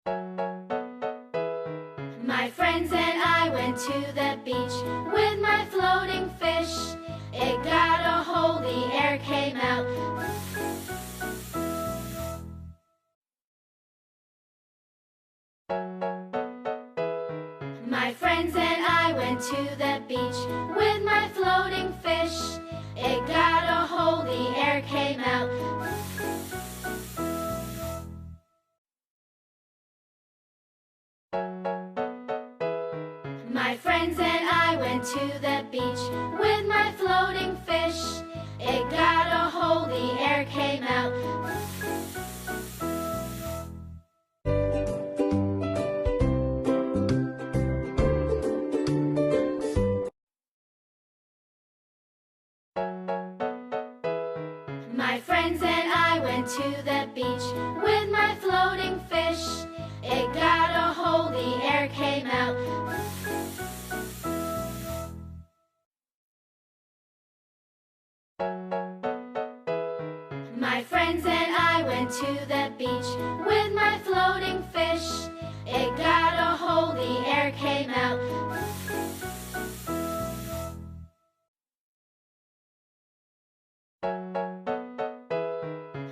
My friends and I went to the beach with my floating fish. It got a hold, the air came out. My friends and I went to the beach with my floating fish. It got a hold, the air came out. My friends and I went to the beach with my floating fish. It got a hold, the air came out. My friends and I went to the beach with my floating fish. It got a hold, the air came out. My friends and I went to the beach with my floating fish. It got a hold, the air came out.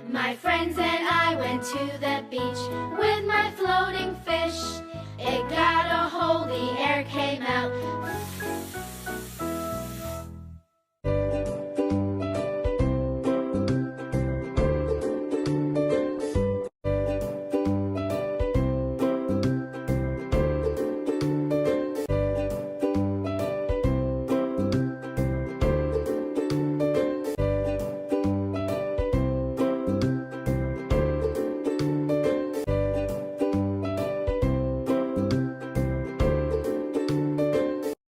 My friends and I went to the beach with my floating fish. It got a hold, the air came out.